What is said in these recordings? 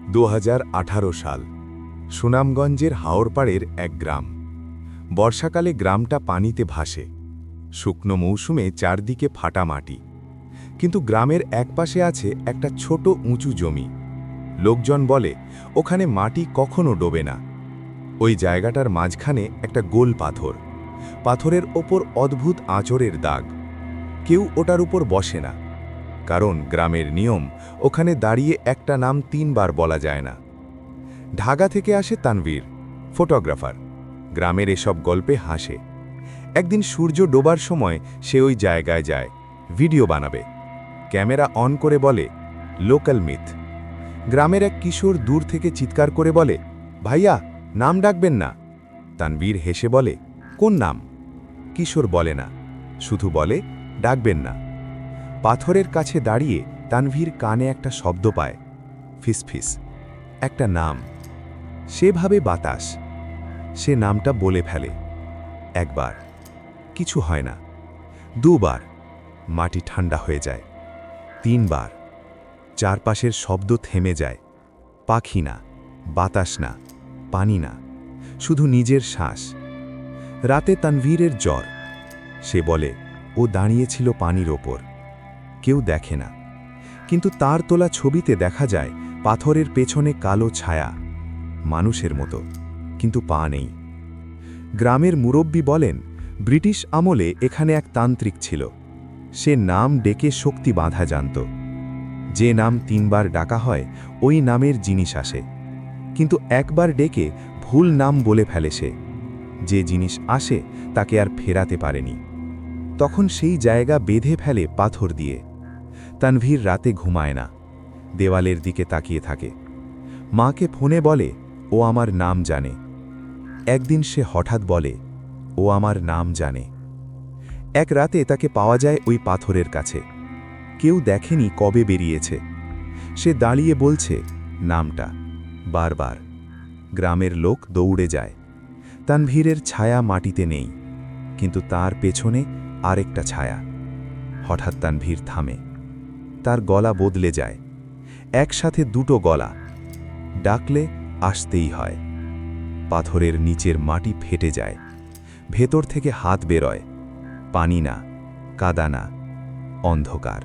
2018 সাল সুনামগঞ্জের হাওরপাড়ের এক গ্রাম। বর্ষাকালে গ্রামটা পানিতে ভাসে, শুকনো মৌসুমে চারদিকে ফাটা মাটি। কিন্তু গ্রামের একপাশে আছে একটা ছোট উঁচু জমি। লোকজন বলে ওখানে মাটি কখনো ডোবে না। ওই জায়গাটার মাঝখানে একটা গোল পাথর, পাথরের ওপর অদ্ভুত আঁচড়ের দাগ। কেউ ওটার উপর বসে না, কারণ গ্রামের নিয়ম ওখানে দাঁড়িয়ে একটা নাম 3 বার বলা যায় না। ঢাকা থেকে আসে তানভীর, ফটোগ্রাফার। গ্রামের এসব গল্পে হাসে। একদিন সূর্য ডোবার সময় সে ওই জায়গায় যায়, ভিডিও বানাবে। ক্যামেরা অন করে বলে, লোকাল মিথ। গ্রামের এক কিশোর দূর থেকে চিৎকার করে বলে, ভাইয়া, নাম ডাকবেন না। তানভীর হেসে বলে, কোন নাম? কিশোর বলে না, শুধু বলে, ডাকবেন না। পাথরের কাছে দাঁড়িয়ে তানভীর কানে একটা শব্দ পায়, ফিসফিস, একটা নাম। সে ভাবে বাতাস। সে নামটা বলে ফেলে। একবার, কিছু হয় না। 2 বার, মাটি ঠান্ডা হয়ে যায়। 3 বার, চারপাশের শব্দ থেমে যায়। পাখি না, বাতাস না, পানি না, শুধু নিজের শ্বাস। রাতে তানভীরের জ্বর। সে বলে, ও দাঁড়িয়েছিল পানির ওপর। কেউ দেখে না, কিন্তু তার তোলা ছবিতে দেখা যায় পাথরের পেছনে কালো ছায়া, মানুষের মতো, কিন্তু পা নেই। গ্রামের মুরব্বি বলেন, ব্রিটিশ আমলে এখানে এক তান্ত্রিক ছিল। সে নাম ডেকে শক্তি বাঁধা জানত। যে নাম 3 বার ডাকা হয়, ওই নামের জিনিস আসে। কিন্তু একবার ডেকে ভুল নাম বলে ফেলে সে। যে জিনিস আসে তাকে আর ফেরাতে পারেনি। তখন সেই জায়গা বেঁধে ফেলে পাথর দিয়ে। তানভীর রাতে ঘুমায় না, দেওয়ালের দিকে তাকিয়ে থাকে। মাকে ফোনে বলে, ও আমার নাম জানে। একদিন সে হঠাৎ বলে, ও আমার নাম জানে। এক রাতে তাকে পাওয়া যায় ওই পাথরের কাছে। কেউ দেখেনি কবে বেরিয়েছে। সে দাঁড়িয়ে বলছে নামটা, বারবার। গ্রামের লোক দৌড়ে যায়। তানভীরের ছায়া মাটিতে নেই, কিন্তু তার পেছনে আরেকটা ছায়া। হঠাৎ তানভীর থামে। তার গলা বদলে যায়। একসাথে 2টো গলা। ডাকলে আসতেই হয়। পাথরের নিচের মাটি ফেটে যায়। ভেতর থেকে হাত বেরোয়। পানি না, কাদা না, অন্ধকার।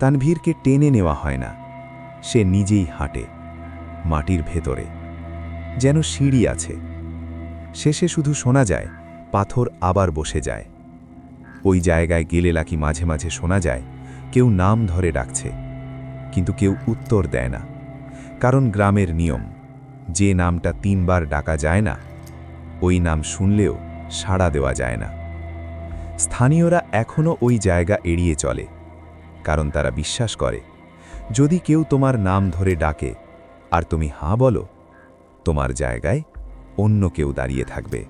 তানভীরকে টেনে নেওয়া হয় না, সে নিজেই হাঁটে, মাটির ভেতরে, যেন সিঁড়ি আছে। শেষে শুধু শোনা যায়, পাথর আবার বসে যায়। ওই জায়গায় গেলে নাকি মাঝে মাঝে শোনা যায় কেউ নাম ধরে ডাকছে, কিন্তু কেউ উত্তর দেয় না। কারণ গ্রামের নিয়ম, যে নামটা 3 বার ডাকা যায় না, ওই নাম শুনলেও সাড়া দেওয়া যায় না। স্থানীয়রা এখনও ওই জায়গা এড়িয়ে চলে, কারণ তারা বিশ্বাস করে, যদি কেউ তোমার নাম ধরে ডাকে আর তুমি হাঁ বলো, তোমার জায়গায় অন্য কেউ দাঁড়িয়ে থাকবে।